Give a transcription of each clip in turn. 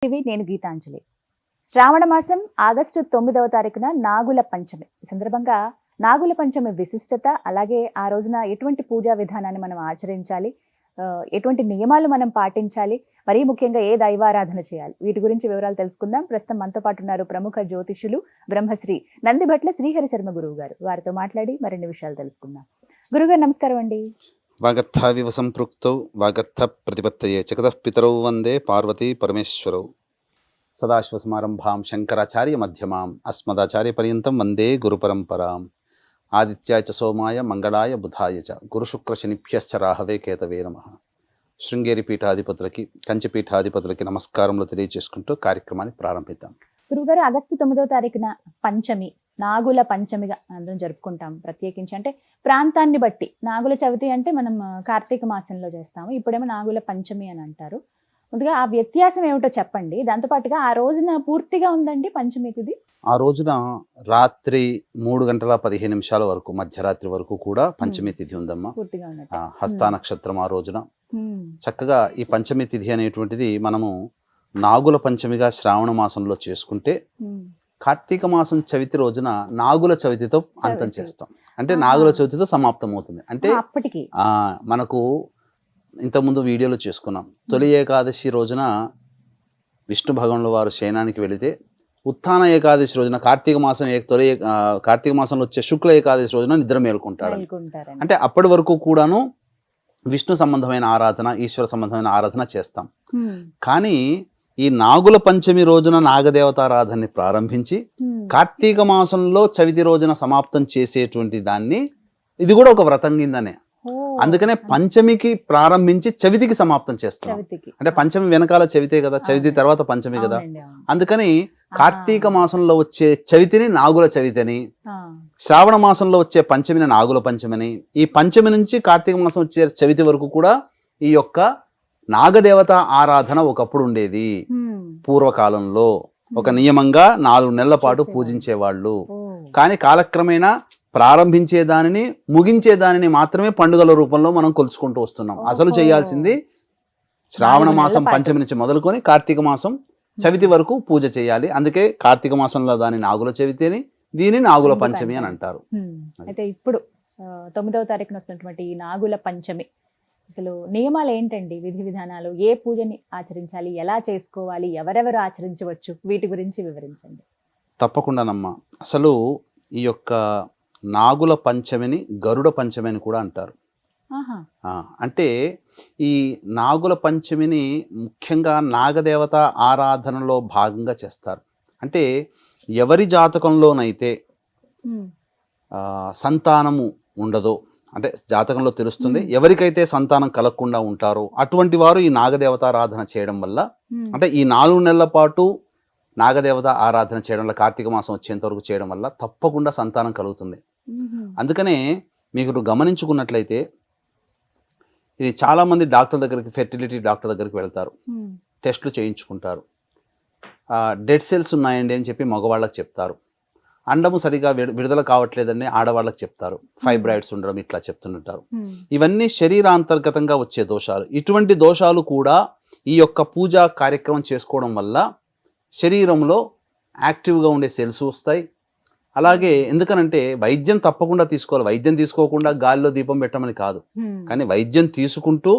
నేను గీతాంజలి. శ్రావణ మాసం ఆగస్టు 9వ తారీఖున నాగుల పంచమి. ఈ సందర్భంగా నాగుల పంచమి విశిష్టత, అలాగే ఆ రోజున ఎటువంటి పూజా విధానాన్ని మనం ఆచరించాలి, ఎటువంటి నియమాలు మనం పాటించాలి, మరీ ముఖ్యంగా ఏ దైవారాధన చేయాలి, వీటి గురించి వివరాలు తెలుసుకుందాం. ప్రస్తుతం మనతో పాటు ఉన్నారు ప్రముఖ జ్యోతిషులు బ్రహ్మశ్రీ నందిభట్ల శ్రీహరి శర్మ గురువు గారు. వారితో మాట్లాడి మరిన్ని విషయాలు తెలుసుకుందాం. గురుగారు నమస్కారం అండి. వాగర్థావివ సంపృక్తౌ వాగర్థ ప్రతిపత్తయే జగతః పితరౌ వందే పార్వతీ పరమేశ్వరౌ. సదాశివసమారంభాం శంకరాచార్య మధ్యమాం అస్మదాచార్య పర్యంతం వందే గురుపరంపరాం. ఆదిత్యాయ చ సోమాయ మంగళాయ బుధాయ చ గురుశుక్ర శనిభ్యశ్చ రాహవే కేతవే నమః. శృంగేరి పీఠాధిపతులకి, కంచి పీఠాధిపతులకి నమస్కారములు తెలియజేసుకుంటూ కార్యక్రమాన్ని ప్రారంభిద్దాం. గురుగారు, ఆగస్టు 9వ తారీఖున పంచమి, నాగుల పంచమిగా అందరం జరుపుకుంటాం. ప్రత్యేకించి అంటే ప్రాంతాన్ని బట్టి నాగుల చవితి అంటే మనం కార్తీక మాసంలో చేస్తాము, ఇప్పుడేమో నాగుల పంచమి అని అంటారు. ముందుగా ఆ వ్యత్యాసం ఏమిటో చెప్పండి. దాంతోపాటుగా ఆ రోజున పూర్తిగా ఉందండి పంచమి తిథి? ఆ రోజున రాత్రి 3:15 వరకు, మధ్యరాత్రి వరకు కూడా పంచమి తిథి ఉందమ్మా. పూర్తిగా ఉన్నట్టు. హస్త నక్షత్రం ఆ రోజున చక్కగా ఈ పంచమి తిథి అనేటువంటిది మనము నాగుల పంచమిగా శ్రావణ మాసంలో చేసుకుంటే కార్తీక మాసం చవితి రోజున నాగుల చవితితో అంతం చేస్తాం. అంటే నాగుల చవితితో సమాప్తం అవుతుంది. అంటే అప్పటికి మనకు ఇంతకుముందు వీడియోలో చేసుకున్నాం. తొలి ఏకాదశి రోజున విష్ణు భగవానుల వారు శయనానికి వెళితే, ఉత్థాన ఏకాదశి రోజున కార్తీక మాసంలో వచ్చే శుక్ల ఏకాదశి రోజున నిద్ర మేల్కొంటాడు. అంటే అప్పటి వరకు కూడాను విష్ణు సంబంధమైన ఆరాధన, ఈశ్వర సంబంధమైన ఆరాధన చేస్తాం. కానీ ఈ నాగుల పంచమి రోజున నాగదేవతారాధనని ప్రారంభించి కార్తీక మాసంలో చవితి రోజున సమాప్తం చేసేటువంటి దాన్ని, ఇది కూడా ఒక వ్రతం కిందనే. అందుకనే పంచమికి ప్రారంభించి చవితికి సమాప్తం చేస్తాం. అంటే పంచమి వెనకాల చవితే కదా, చవితి తర్వాత పంచమి కదా. అందుకని కార్తీక మాసంలో వచ్చే చవితిని నాగుల చవితిని, శ్రావణ మాసంలో వచ్చే పంచమిని నాగుల పంచమిని, ఈ పంచమి నుంచి కార్తీక మాసం వచ్చే చవితి వరకు కూడా ఈ యొక్క నాగదేవత ఆరాధన ఒకప్పుడు ఉండేది. పూర్వకాలంలో ఒక నియమంగా 4 నెలల పాటు పూజించేవాళ్ళు. కానీ కాలక్రమేణా ప్రారంభించే దానిని, ముగించే దానిని మాత్రమే పండుగల రూపంలో మనం కొలుచుకుంటూ వస్తున్నాం. అసలు చేయాల్సింది శ్రావణ మాసం పంచమి నుంచి మొదలుకొని కార్తీక మాసం చవితి వరకు పూజ చేయాలి. అందుకే కార్తీక మాసంలో దాని నాగుల చవితి అని, దీని నాగుల పంచమి అని అంటారు. అయితే ఇప్పుడు 9వ తారీఖున వస్తున్నటువంటి ఈ నాగుల పంచమి అసలు నియమాలు ఏంటండి, విధి విధానాలు, ఏ పూజని ఆచరించాలి, ఎలా చేసుకోవాలి, ఎవరెవరు ఆచరించవచ్చు, వీటి గురించి వివరించండి. తప్పకుండానమ్మా. అసలు ఈ యొక్క నాగుల పంచమిని గరుడ పంచమి అని కూడా అంటారు. అంటే ఈ నాగుల పంచమిని ముఖ్యంగా నాగదేవత ఆరాధనలో భాగంగా చేస్తారు. అంటే ఎవరి జాతకంలోనైతే సంతానము ఉండదో, అంటే జాతకంలో తెలుస్తుంది, ఎవరికైతే సంతానం కలగకుండా ఉంటారో అటువంటి వారు ఈ నాగదేవతారాధన చేయడం వల్ల, అంటే ఈ 4 నెలల పాటు నాగదేవత ఆరాధన చేయడం వల్ల, కార్తీక మాసం వచ్చేంత వరకు చేయడం వల్ల తప్పకుండా సంతానం కలుగుతుంది. అందుకనే మీరు గమనించుకున్నట్లయితే ఇది చాలామంది డాక్టర్ దగ్గరికి, ఫెర్టిలిటీ డాక్టర్ దగ్గరికి వెళ్తారు, టెస్టులు చేయించుకుంటారు. డెడ్ సెల్స్ ఉన్నాయండి అని చెప్పి మగవాళ్ళకి చెప్తారు. అండము సరిగా విడుదల కావట్లేదని ఆడవాళ్ళకి చెప్తారు. ఫైబ్రాయిడ్స్ ఉండడం ఇట్లా చెప్తుంటారు. ఇవన్నీ శరీరాంతర్గతంగా వచ్చే దోషాలు. ఇటువంటి దోషాలు కూడా ఈ యొక్క పూజా కార్యక్రమం చేసుకోవడం వల్ల శరీరంలో యాక్టివ్గా ఉండే సెల్స్ వస్తాయి. అలాగే ఎందుకనంటే వైద్యం తప్పకుండా తీసుకోవాలి. వైద్యం తీసుకోకుండా గాలిలో దీపం పెట్టమని కాదు, కానీ వైద్యం తీసుకుంటూ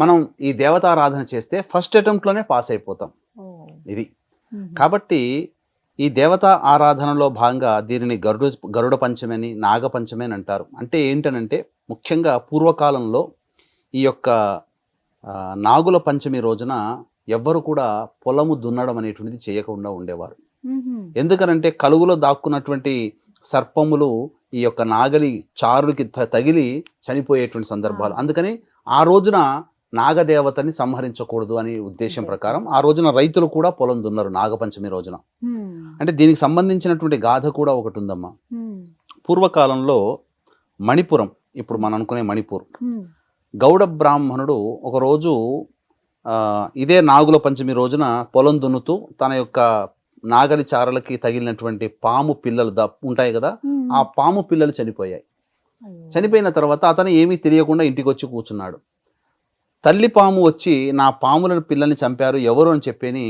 మనం ఈ దేవతారాధన చేస్తే ఫస్ట్ అటెంప్ట్లోనే పాస్ అయిపోతాం. ఇది కాబట్టి ఈ దేవతా ఆరాధనలో భాగంగా దీనిని గరుడ పంచమి అని, నాగ పంచమి అని అంటారు. అంటే ఏంటనంటే ముఖ్యంగా పూర్వకాలంలో ఈ యొక్క నాగుల పంచమి రోజున ఎవ్వరు కూడా పొలము దున్నడం అనేటువంటిది చేయకుండా ఉండేవారు. ఎందుకనంటే కలుగులో దాక్కున్నటువంటి సర్పములు ఈ యొక్క నాగలి చారులకి తగిలి చనిపోయేటువంటి సందర్భాలు. అందుకని ఆ రోజున నాగదేవతని సంహరించకూడదు అనే ఉద్దేశం ప్రకారం ఆ రోజున రైతులు కూడా పొలం దున్నారు నాగపంచమి రోజున. అంటే దీనికి సంబంధించినటువంటి గాథ కూడా ఒకటి ఉందమ్మా. పూర్వకాలంలో మణిపురం, ఇప్పుడు మనం అనుకునే మణిపూర్, గౌడ బ్రాహ్మణుడు ఒకరోజు ఇదే నాగుల పంచమి రోజున పొలం దున్నుతూ తన యొక్క నాగలి చారలకి తగిలినటువంటి పాము పిల్లలు ఉంటాయి కదా, ఆ పాము పిల్లలు చనిపోయాయి. చనిపోయిన తర్వాత అతను ఏమీ తెలియకుండా ఇంటికి వచ్చి కూర్చున్నాడు. తల్లి పాము వచ్చి నా పాములను పిల్లల్ని చంపారు ఎవరు అని చెప్పని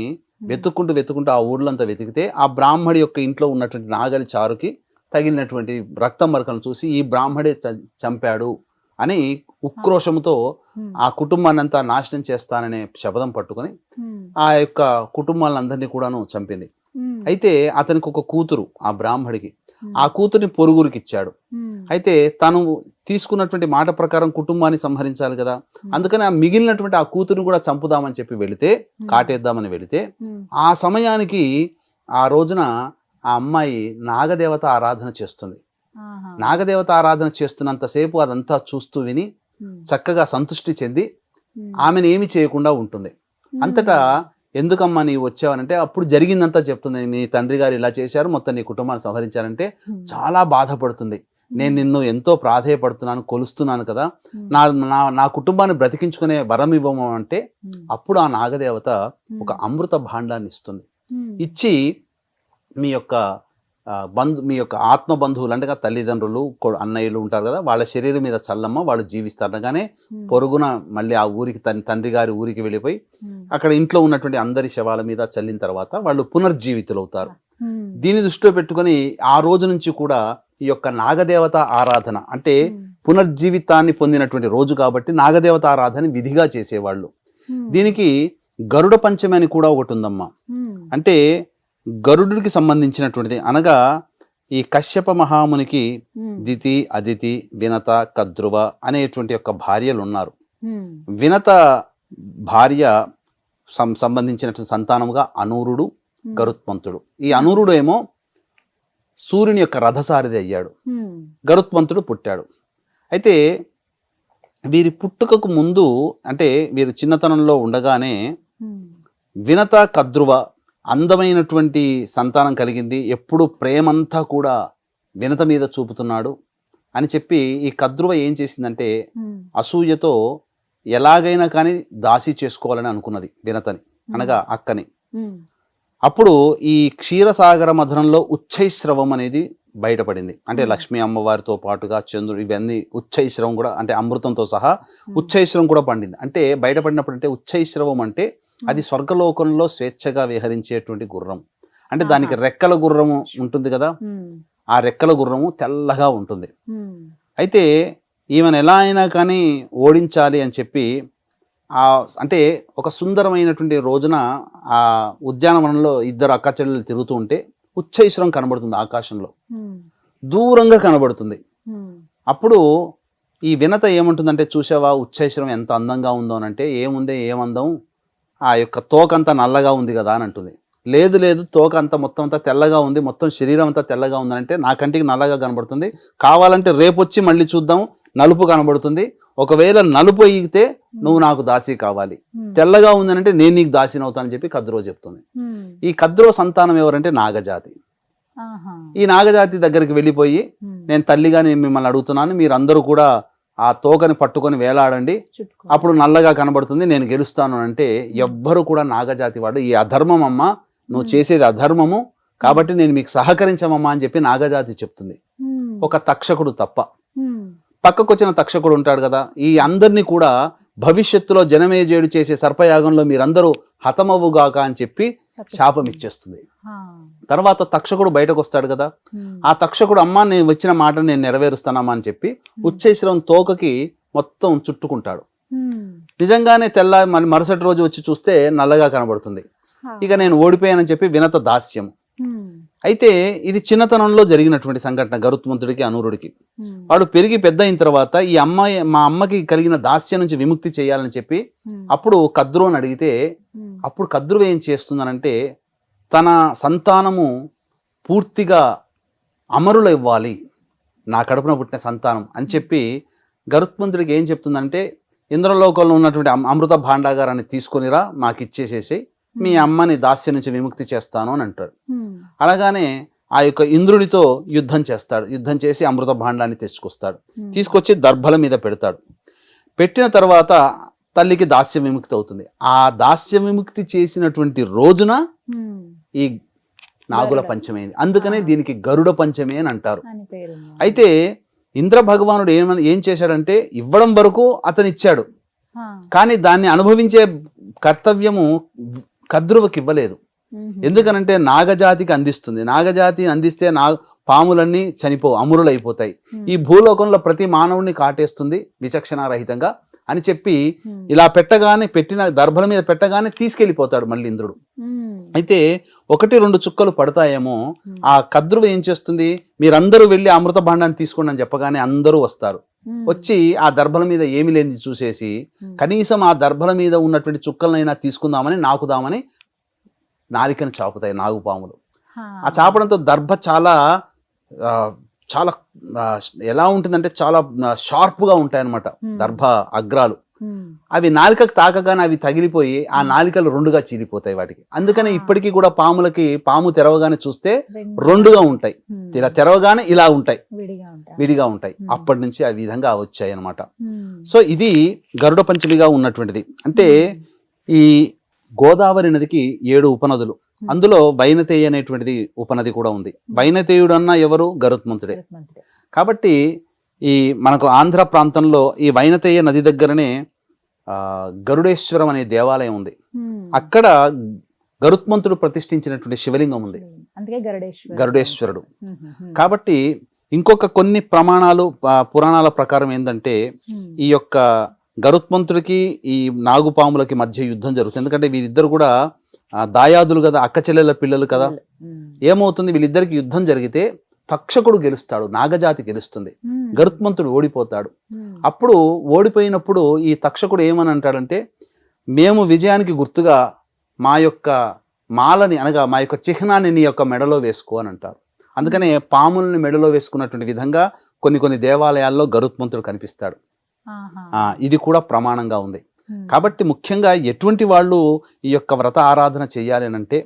వెతుక్కుంటూ ఆ ఊర్లంతా వెతికితే ఆ బ్రాహ్మడి యొక్క ఇంట్లో ఉన్నటువంటి నాగలి చారుకి తగిలినటువంటి రక్తం మరకలను చూసి ఈ బ్రాహ్మడే చంపాడు అని ఉక్రోషంతో ఆ కుటుంబాన్ని అంతా నాశనం చేస్తాననే శపథం పట్టుకొని ఆ యొక్క కుటుంబాలందరినీ కూడాను చంపింది. అయితే అతనికి ఒక కూతురు ఆ బ్రాహ్మడికి, ఆ కూతుర్ని పొరుగురికి ఇచ్చాడు. అయితే తను తీసుకున్నటువంటి మాట ప్రకారం కుటుంబాన్ని సంహరించాలి కదా, అందుకని ఆ మిగిలినటువంటి ఆ కూతురుని కూడా చంపుదామని చెప్పి వెళితే, కాటేద్దామని వెళితే ఆ సమయానికి ఆ రోజున ఆ అమ్మాయి నాగదేవత ఆరాధన చేస్తుంది. నాగదేవత ఆరాధన చేస్తున్నంతసేపు అదంతా చూస్తూ విని చక్కగా సంతృష్టి చెంది ఆమెను ఏమి చేయకుండా ఉంటుంది. అంతటా ఎందుకమ్మా నీవు వచ్చావనంటే అప్పుడు జరిగిందంతా చెప్తుంది. మీ తండ్రి గారు ఇలా చేశారు, మొత్తం నీ కుటుంబాన్ని సంహరించారంటే చాలా బాధపడుతుంది. నేను నిన్ను ఎంతో ప్రాధేయపడుతున్నాను, కొలుస్తున్నాను కదా, నా నా కుటుంబాన్ని బ్రతికించుకునే వరం ఇవ్వము అంటే అప్పుడు ఆ నాగదేవత ఒక అమృత భాండాన్ని ఇస్తుంది. ఇచ్చి మీ యొక్క మీ యొక్క ఆత్మ బంధువులు అంటే తల్లిదండ్రులు అన్నయ్యలు ఉంటారు కదా, వాళ్ళ శరీరం మీద చల్లమ్మ, వాళ్ళు జీవిస్తారు అనగానే పొరుగున మళ్ళీ ఆ ఊరికి తండ్రి గారి ఊరికి వెళ్ళిపోయి అక్కడ ఇంట్లో ఉన్నటువంటి అందరి శవాల మీద చల్లిన తర్వాత వాళ్ళు పునర్జీవితులు అవుతారు. దీన్ని దృష్టిలో పెట్టుకొని ఆ రోజు నుంచి కూడా ఈ యొక్క నాగదేవత ఆరాధన అంటే పునర్జీవితాన్ని పొందినటువంటి రోజు కాబట్టి నాగదేవత ఆరాధన విధిగా చేసేవాళ్ళు. దీనికి గరుడ పంచమి అని కూడా ఒకటి ఉందమ్మా. అంటే గరుడుకి సంబంధించినటువంటిది, అనగా ఈ కశ్యప మహామునికి దితి, అదితి, వినత, కద్రువ అనేటువంటి యొక్క భార్యలు ఉన్నారు. వినత భార్య సంబంధించినటువంటి సంతానముగా అనూరుడు, గరుత్మంతుడు. ఈ అనూరుడు ఏమో సూర్యుని యొక్క రథసారథి అయ్యాడు, గరుత్మంతుడు పుట్టాడు. అయితే వీరి పుట్టుకకు ముందు అంటే వీరు చిన్నతనంలో ఉండగానే వినత, కద్రువ అందమైనటువంటి సంతానం కలిగింది, ఎప్పుడు ప్రేమంతా కూడా వినత మీద చూపుతున్నాడు అని చెప్పి ఈ కద్రువ ఏం చేసిందంటే అసూయతో ఎలాగైనా కానీ దాసి చేసుకోవాలని అనుకున్నది వినతని, అనగా అక్కని. అప్పుడు ఈ క్షీరసాగర మధురంలో ఉచ్చైశ్రవం అనేది బయటపడింది. అంటే లక్ష్మీ అమ్మవారితో పాటుగా చంద్రుడు, ఇవన్నీ ఉచ్చైశ్రవం కూడా అంటే అమృతంతో సహా ఉచ్చైశ్రవం కూడా పండింది. అంటే బయటపడినప్పుడు అంటే ఉచ్చైశ్రవం అంటే అది స్వర్గలోకంలో స్వేచ్ఛగా విహరించేటువంటి గుర్రం. అంటే దానికి రెక్కల గుర్రము ఉంటుంది కదా, ఆ రెక్కల గుర్రము తెల్లగా ఉంటుంది. అయితే ఈమెను ఎలా అయినా కానీ ఓడించాలి అని చెప్పి అంటే ఒక సుందరమైనటువంటి రోజున ఆ ఉద్యానవనంలో ఇద్దరు అక్క చెల్లెలు తిరుగుతూ ఉంటే ఉచ్చైశ్వరం కనబడుతుంది, ఆకాశంలో దూరంగా కనబడుతుంది. అప్పుడు ఈ వినత ఏముంటుందంటే, చూసావా ఉచ్చైశ్వరం ఎంత అందంగా ఉందో అంటే, ఏముందే ఏమందం, ఆ యొక్క తోక అంతా నల్లగా ఉంది కదా అని అంటుంది. లేదు లేదు, తోక అంతా మొత్తం అంతా తెల్లగా ఉంది, మొత్తం శరీరం అంతా తెల్లగా ఉందంటే నా కంటికి నల్లగా కనబడుతుంది, కావాలంటే రేపు వచ్చి మళ్ళీ చూద్దాం, నలుపు కనబడుతుంది, ఒకవేళ నలుపు అయ్యితే నువ్వు నాకు దాసి కావాలి, తెల్లగా ఉందనంటే నేను నీకు దాసిని అవుతానని చెప్పి కద్రో చెప్తుంది. ఈ కద్రో సంతానం ఎవరంటే నాగజాతి. ఈ నాగజాతి దగ్గరికి వెళ్ళిపోయి, నేను తల్లిగా నేను మిమ్మల్ని అడుగుతున్నాను, మీరందరూ కూడా ఆ తోకని పట్టుకొని వేలాడండి, అప్పుడు నల్లగా కనబడుతుంది, నేను గెలుస్తాను అంటే ఎవ్వరు కూడా నాగజాతి వాడు ఈ అధర్మం అమ్మ, నువ్వు చేసేది అధర్మము కాబట్టి నేను మీకు సహకరించమమ్మా అని చెప్పి నాగజాతి చెప్తుంది. ఒక తక్షకుడు తప్ప. పక్కకు వచ్చిన తక్షకుడు ఉంటాడు కదా, ఈ అందరినీ కూడా భవిష్యత్తులో జనమేజయుడు చేసే సర్పయాగంలో మీరందరూ హతమవుగాక అని చెప్పి శాపం ఇచ్చేస్తుంది. తర్వాత తక్షకుడు బయటకు వస్తాడు కదా, ఆ తక్షకుడు అమ్మ నేను వచ్చిన మాట నేను నెరవేరుస్తానమ్మా అని చెప్పి ఉచ్చైశ్రవం తోకకి మొత్తం చుట్టుకుంటాడు. నిజంగానే తెల్ల మరుసటి రోజు వచ్చి చూస్తే నల్లగా కనబడుతుంది. ఇక నేను ఓడిపోయానని చెప్పి వినత దాస్యం. అయితే ఇది చిన్నతనంలో జరిగినటువంటి సంఘటన గరుత్మంతుడికి, అనూరుడికి. వాడు పెరిగి పెద్ద అయిన తర్వాత ఈ అమ్మాయి మా అమ్మకి కలిగిన దాస్యం నుంచి విముక్తి చేయాలని చెప్పి అప్పుడు కద్రువని అడిగితే, అప్పుడు కద్రువ ఏం చేస్తుందనంటే, తన సంతానము పూర్తిగా అమరులు ఇవ్వాలి, నా కడుపున పుట్టిన సంతానం అని చెప్పి గరుత్మంతుడికి ఏం చెప్తుందంటే, ఇంద్రలోకంలో ఉన్నటువంటి అమృత భాండాగారాన్ని తీసుకొనిరా, మాకు ఇచ్చేసేసి మీ అమ్మని దాస్యం నుంచి విముక్తి చేస్తాను అని అంటాడు. అలాగానే ఆ యొక్క ఇంద్రుడితో యుద్ధం చేస్తాడు. యుద్ధం చేసి అమృత భాండాన్ని తెచ్చుకొస్తాడు. తీసుకొచ్చి దర్భల మీద పెడతాడు. పెట్టిన తర్వాత తల్లికి దాస్య విముక్తి అవుతుంది. ఆ దాస్య విముక్తి చేసినటువంటి రోజున ఈ నాగుల పంచమి అయింది. అందుకనే దీనికి గరుడ పంచమి అని అంటారు. అయితే ఇంద్ర భగవానుడు ఏం చేశాడంటే, ఇవ్వడం వరకు అతను ఇచ్చాడు, కానీ దాన్ని అనుభవించే కర్తవ్యము కద్రువకి ఇవ్వలేదు. ఎందుకనంటే నాగజాతికి అందిస్తుంది. నాగజాతి అందిస్తే పాములన్నీ అమరులైపోతాయి. ఈ భూలోకంలో ప్రతి మానవుడిని కాటేస్తుంది విచక్షణారహితంగా అని చెప్పి ఇలా పెట్టిన దర్భల మీద పెట్టగానే తీసుకెళ్లిపోతాడు మళ్ళీ ఇంద్రుడు. అయితే 1-2 చుక్కలు పడతాయేమో. ఆ కద్రువ ఏం చేస్తుంది, మీరందరూ వెళ్ళి అమృత భాండాన్ని తీసుకోండి అని చెప్పగానే అందరూ వస్తారు. వచ్చి ఆ దర్భల మీద ఏమి లేనిది చూసేసి కనీసం ఆ దర్భల మీద ఉన్నటువంటి చుక్కలనైనా తీసుకుందామని నాకుదామని నాలికను చాపుతాయి నాగుపాములు. ఆ చాపడంతో దర్భ చాలా చాలా ఎలా ఉంటుందంటే చాలా షార్ప్గా ఉంటాయి అన్నమాట దర్భ అగ్రాలు. అవి నాలికకు తాకగానే అవి తగిలిపోయి ఆ నాలికలు 2గా చీలిపోతాయి వాటికి. అందుకని ఇప్పటికీ కూడా పాము తెరవగానే చూస్తే 2గా ఉంటాయి. ఇలా తెరవగానే ఇలా ఉంటాయి, విడిగా ఉంటాయి. అప్పటి నుంచి ఆ విధంగా వచ్చాయి అన్నమాట. సో ఇది గరుడ పంచమిగా ఉన్నటువంటిది. అంటే ఈ గోదావరి నదికి 7 ఉపనదులు, అందులో వైనతేయ అనేటువంటిది ఉపనది కూడా ఉంది. వైనతేయుడు అన్న ఎవరు, గరుత్మంతుడే. కాబట్టి ఈ మనకు ఆంధ్ర ప్రాంతంలో ఈ వైనతేయ నది దగ్గరనే గరుడేశ్వరం అనే దేవాలయం ఉంది. అక్కడ గరుత్మంతుడు ప్రతిష్ఠించినటువంటి శివలింగం ఉంది, గరుడేశ్వరుడు. కాబట్టి ఇంకొక కొన్ని ప్రమాణాలు పురాణాల ప్రకారం ఏంటంటే ఈ యొక్క గరుత్మంతుడికి ఈ నాగుపాములకి మధ్య యుద్ధం జరుగుతుంది. ఎందుకంటే వీరిద్దరు కూడా దాయాదులు కదా, అక్క చెల్లెల పిల్లలు కదా. ఏమవుతుంది, వీళ్ళిద్దరికి యుద్ధం జరిగితే తక్షకుడు గెలుస్తాడు, నాగజాతి గెలుస్తుంది, గరుత్మంతుడు ఓడిపోతాడు. అప్పుడు ఓడిపోయినప్పుడు ఈ తక్షకుడు ఏమని అంటాడంటే, మేము విజయానికి గుర్తుగా మా యొక్క మాలని అనగా మా యొక్క చిహ్నాన్ని నీ యొక్క మెడలో వేసుకో అని అంటారు. అందుకనే పాములని మెడలో వేసుకున్నటువంటి విధంగా కొన్ని దేవాలయాల్లో గరుత్మంతుడు కనిపిస్తాడు. ఇది కూడా ప్రమాణంగా ఉంది. కాబట్టి ముఖ్యంగా ఎటువంటి వాళ్ళు ఈ యొక్క వ్రత ఆరాధన చెయ్యాలి అంటే,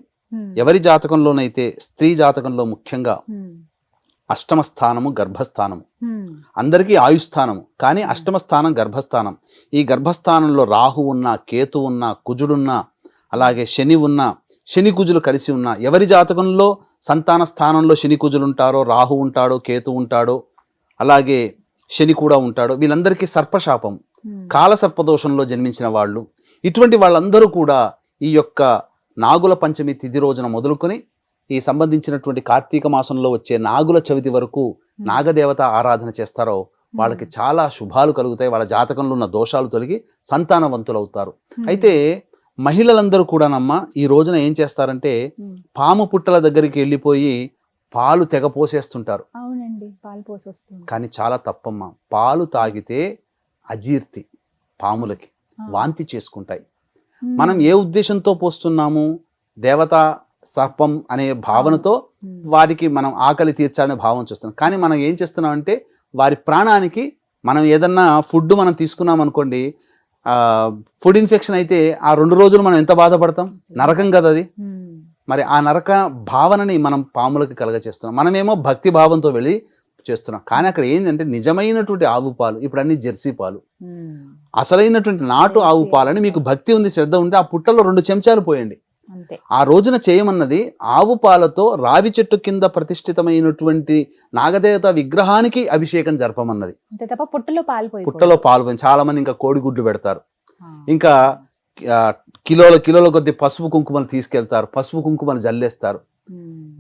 ఎవరి జాతకంలోనైతే స్త్రీ జాతకంలో ముఖ్యంగా అష్టమ స్థానము గర్భస్థానము, అందరికీ ఆయుస్థానము, కానీ అష్టమ స్థానం గర్భస్థానం. ఈ గర్భస్థానంలో రాహు ఉన్నా, కేతు ఉన్నా, కుజుడున్నా, అలాగే శని ఉన్నా, శని కుజులు కలిసి ఉన్నా, ఎవరి జాతకంలో సంతాన స్థానంలో శని కుజులు ఉంటారో, రాహు ఉంటాడో, కేతు ఉంటాడో, అలాగే శని కూడా ఉంటాడో, వీళ్ళందరికీ సర్పశాపం, కాల సర్పదోషంలో జన్మించిన వాళ్ళు, ఇటువంటి వాళ్ళందరూ కూడా ఈ యొక్క నాగుల పంచమి తిథి రోజున మొదలుకొని ఈ సంబంధించినటువంటి కార్తీక మాసంలో వచ్చే నాగుల చవితి వరకు నాగదేవత ఆరాధన చేస్తారో వాళ్ళకి చాలా శుభాలు కలుగుతాయి. వాళ్ళ జాతకంలో ఉన్న దోషాలు తొలగి సంతానవంతులు అవుతారు. అయితే మహిళలందరూ కూడానమ్మ ఈ రోజున ఏం చేస్తారంటే, పాము పుట్టల దగ్గరికి వెళ్ళిపోయి పాలు తెగ పోసేస్తుంటారు. కానీ చాలా తప్పమ్మా. పాలు తాగితే అజీర్తి, పాములకి వాంతి చేసుకుంటాయి. మనం ఏ ఉద్దేశంతో పోస్తున్నాము, దేవతా సర్పం అనే భావనతో వారికి మనం ఆకలి తీర్చాలనే భావం చూస్తున్నాం. కానీ మనం ఏం చేస్తున్నాం అంటే, వారి ప్రాణానికి మనం ఏదన్నా ఫుడ్ మనం తీసుకున్నాం అనుకోండి, ఫుడ్ ఇన్ఫెక్షన్ అయితే ఆ 2 రోజులు మనం ఎంత బాధపడతాం, నరకం కదా అది. మరి ఆ నరక భావనని మనం పాములకి కలగచేస్తున్నాం. మనమేమో భక్తి భావంతో వెళ్ళి చేస్తున్నాం. కానీ అక్కడ ఏంటంటే నిజమైనటువంటి ఆవు పాలు, ఇప్పుడు అన్ని జెర్సీ పాలు, అసలైనటువంటి నాటు ఆవు పాలని మీకు భక్తి ఉంది, శ్రద్ధ ఉంటే ఆ పుట్టలో 2 చెంచాలు పోయండి. ఆ రోజున చేయమన్నది ఆవు పాలతో రావి చెట్టు కింద ప్రతిష్ఠితమైనటువంటి నాగదేవత విగ్రహానికి అభిషేకం జరపమన్నది. పుట్టలో పాలు పోయి, చాలా మంది ఇంకా కోడిగుడ్లు పెడతారు, ఇంకా కిలోల కొద్ది పసుపు కుంకుమలు తీసుకెళ్తారు, పసుపు కుంకుమలు జల్లేస్తారు.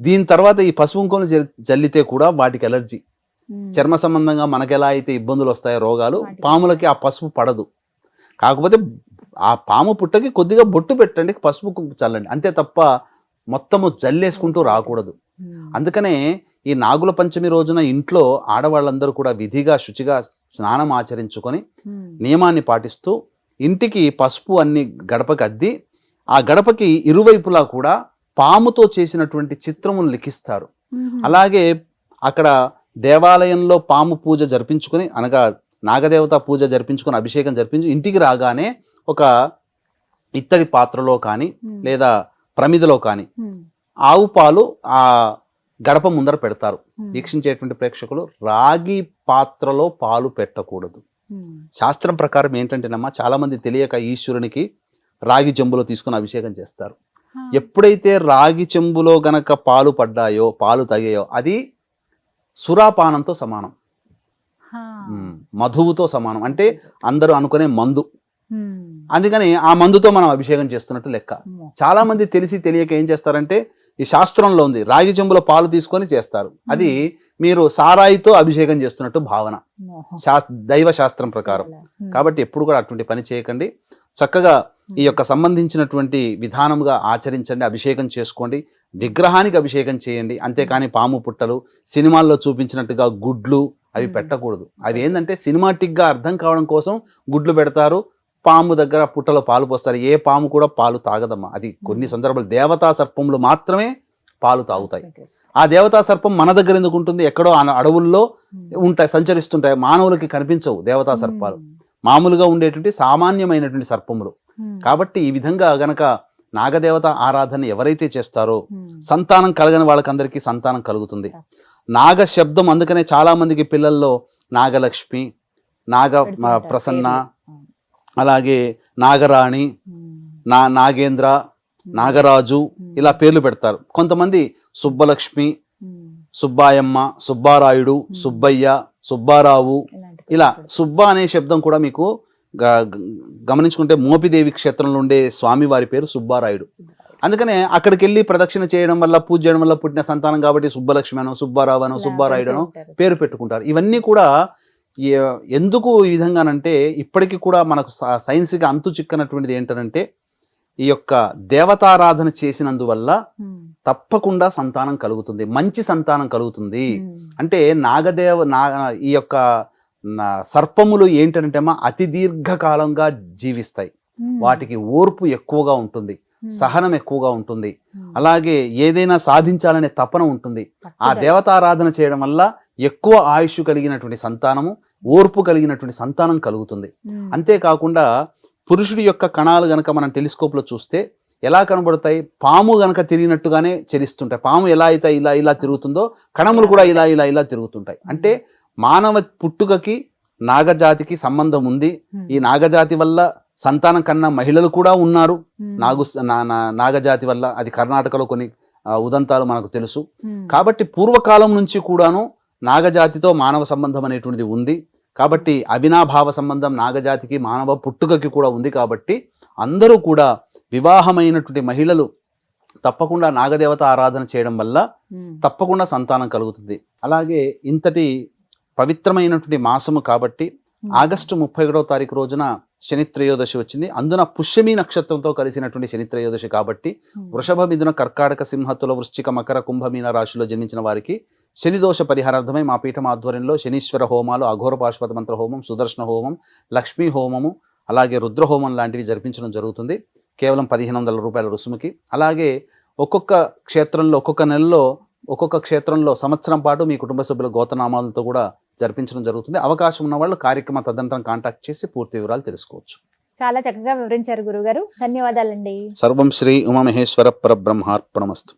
దీని తర్వాత ఈ పసుపు కుంకుమలు జల్లితే కూడా వాటికి ఎలర్జీ, చర్మ సంబంధంగా మనకు ఎలా అయితే ఇబ్బందులు వస్తాయో రోగాలు, పాములకి ఆ పసుపు పడదు. కాకపోతే ఆ పాము పుట్టకి కొద్దిగా బొట్టు పెట్టండి, పసుపు కుంకుమ చల్లండి, అంతే తప్ప మొత్తము జల్లేసుకుంటూ రాకూడదు. అందుకనే ఈ నాగుల పంచమి రోజున ఇంట్లో ఆడవాళ్ళందరూ కూడా విధిగా శుచిగా స్నానం ఆచరించుకొని నియమాన్ని పాటిస్తూ ఇంటికి పసుపు అన్ని గడపకి అద్ది, ఆ గడపకి ఇరువైపులా కూడా పాముతో చేసినటువంటి చిత్రములు లిఖిస్తారు. అలాగే అక్కడ దేవాలయంలో పాము పూజ జరిపించుకొని, అనగా నాగదేవత పూజ జరిపించుకొని అభిషేకం జరిపించి ఇంటికి రాగానే ఒక ఇత్తడి పాత్రలో కానీ లేదా ప్రమిదలో కానీ ఆవు పాలు ఆ గడప ముందర పెడతారు. వీక్షించేటువంటి ప్రేక్షకులు రాగి పాత్రలో పాలు పెట్టకూడదు. శాస్త్రం ప్రకారం ఏంటంటేనమ్మా, చాలా మంది తెలియక ఈశ్వరునికి రాగి చెంబులో తీసుకుని అభిషేకం చేస్తారు. ఎప్పుడైతే రాగి చెంబులో గనక పాలు పడ్డాయో, పాలు తగాయో, అది సురాపానంతో సమానం, మధువుతో సమానం. అంటే అందరూ అనుకునే మందు, అందుకని ఆ మందుతో మనం అభిషేకం చేస్తున్నట్టు లెక్క. చాలా మంది తెలిసి తెలియక ఏం చేస్తారంటే ఈ శాస్త్రంలో ఉంది, రాగి చెంబులో పాలు తీసుకొని చేస్తారు. అది మీరు సారాయితో అభిషేకం చేస్తున్నట్టు భావన దైవ శాస్త్రం ప్రకారం. కాబట్టి ఎప్పుడు కూడా అటువంటి పని చేయకండి. చక్కగా ఈ యొక్క సంబంధించినటువంటి విధానముగా ఆచరించండి, అభిషేకం చేసుకోండి, విగ్రహానికి అభిషేకం చేయండి. అంతేకాని పాము పుట్టలు, సినిమాల్లో చూపించినట్టుగా గుడ్లు అవి పెట్టకూడదు. అవి ఏంటంటే సినిమాటిక్గా అర్థం కావడం కోసం గుడ్లు పెడతారు, పాము దగ్గర పుట్టలో పాలు పోస్తారు. ఏ పాము కూడా పాలు తాగదమ్మా. అది కొన్ని సందర్భాలు దేవతా సర్పములు మాత్రమే పాలు తాగుతాయి. ఆ దేవతా సర్పం మన దగ్గర ఎందుకు ఉంటుంది? ఎక్కడో అడవుల్లో ఉంటాయి, సంచరిస్తుంటాయి, మానవులకి కనిపించవు దేవతా సర్పాలు. మామూలుగా ఉండేటువంటి సామాన్యమైనటువంటి సర్పములు. కాబట్టి ఈ విధంగా గనక నాగదేవత ఆరాధన ఎవరైతే చేస్తారో సంతానం కలగని వాళ్ళకందరికీ సంతానం కలుగుతుంది. నాగ శబ్దం అందుకనే చాలా మందికి పిల్లల్లో నాగలక్ష్మి, నాగ ప్రసన్న, అలాగే నాగరాణి, నాగేంద్ర, నాగరాజు ఇలా పేర్లు పెడతారు. కొంతమంది సుబ్బలక్ష్మి, సుబ్బాయమ్మ, సుబ్బారాయుడు, సుబ్బయ్య, సుబ్బారావు, ఇలా సుబ్బ అనే శబ్దం కూడా మీకు గమనించుకుంటే మోపిదేవి క్షేత్రంలో ఉండే స్వామి వారి పేరు సుబ్బారాయుడు. అందుకనే అక్కడికి వెళ్ళి ప్రదక్షిణ చేయడం వల్ల, పూజ చేయడం వల్ల పుట్టిన సంతానం కాబట్టి సుబ్బలక్ష్మి అనో, సుబ్బారావు అనో, సుబ్బారాయుడు అనో పేరు పెట్టుకుంటారు. ఇవన్నీ కూడా ఎందుకు ఈ విధంగానంటే ఇప్పటికీ కూడా మనకు సైన్స్గా అంతు చిక్కనటువంటిది ఏంటంటే ఈ యొక్క దేవతారాధన చేసినందువల్ల తప్పకుండా సంతానం కలుగుతుంది, మంచి సంతానం కలుగుతుంది. అంటే ఈ యొక్క సర్పములు ఏంటంటే అతి దీర్ఘకాలంగా జీవిస్తాయి, వాటికి ఓర్పు ఎక్కువగా ఉంటుంది, సహనం ఎక్కువగా ఉంటుంది, అలాగే ఏదైనా సాధించాలనే తపన ఉంటుంది. ఆ దేవతారాధన చేయడం వల్ల ఎక్కువ ఆయుష్ కలిగినటువంటి సంతానము, ఓర్పు కలిగినటువంటి సంతానం కలుగుతుంది. అంతేకాకుండా పురుషుడి యొక్క కణాలు గనక మనం టెలిస్కోప్ లో చూస్తే ఎలా కనబడతాయి? పాము గనక తిరిగినట్టుగానే చలిస్తుంటాయి. పాము ఎలా అయితే ఇలా ఇలా తిరుగుతుందో కణములు కూడా ఇలా ఇలా ఇలా తిరుగుతుంటాయి. అంటే మానవ పుట్టుకకి నాగజాతికి సంబంధం ఉంది. ఈ నాగజాతి వల్ల సంతానం కన్నా మహిళలు కూడా ఉన్నారు. నాగజాతి వల్ల అది కర్ణాటకలో కొన్ని ఉదంతాలు మనకు తెలుసు. కాబట్టి పూర్వకాలం నుంచి కూడాను నాగజాతితో మానవ సంబంధం అనేటువంటిది ఉంది. కాబట్టి అవినాభావ సంబంధం నాగజాతికి మానవ పుట్టుకకి కూడా ఉంది. కాబట్టి అందరూ కూడా వివాహమైనటువంటి మహిళలు తప్పకుండా నాగదేవత ఆరాధన చేయడం వల్ల తప్పకుండా సంతానం కలుగుతుంది. అలాగే ఇంతటి పవిత్రమైనటువంటి మాసము కాబట్టి ఆగస్టు 31వ తారీఖు రోజున శని త్రయోదశి వచ్చింది. అందున పుష్యమి నక్షత్రంతో కలిసినటువంటి శని త్రయోదశి కాబట్టి వృషభ, మిథున, కర్కాటక, సింహ, తుల, వృశ్చిక, మకర, కుంభ, మీన రాశిలో జన్మించిన వారికి శని దోష పరిహారార్థమై మా పీఠం ఆధ్వర్యంలో శనీశ్వర హోమాలు, అఘోర పాశుపత మంత్ర హోమం, సుదర్శన హోమం, లక్ష్మీ హోమము, అలాగే రుద్ర హోమం లాంటివి జరిపించడం జరుగుతుంది. కేవలం 1500 రూపాయల రుసుముకి. అలాగే ఒక్కొక్క క్షేత్రంలో ఒక్కొక్క నెలలో ఒక్కొక్క క్షేత్రంలో సంవత్సరం పాటు మీ కుటుంబ సభ్యుల గోతనామాలతో కూడా జరిపించడం జరుగుతుంది. అవకాశం ఉన్న వాళ్ళు కార్యక్రమ తదనంతరం కాంటాక్ట్ చేసి పూర్తి వివరాలు తెలుసుకోవచ్చు. చాలా చక్కగా వివరించారు గురుగారు, ధన్యవాదాలండి. సర్వం శ్రీ ఉమామహేశ్వర పరబ్రహ్మార్పణమస్తు.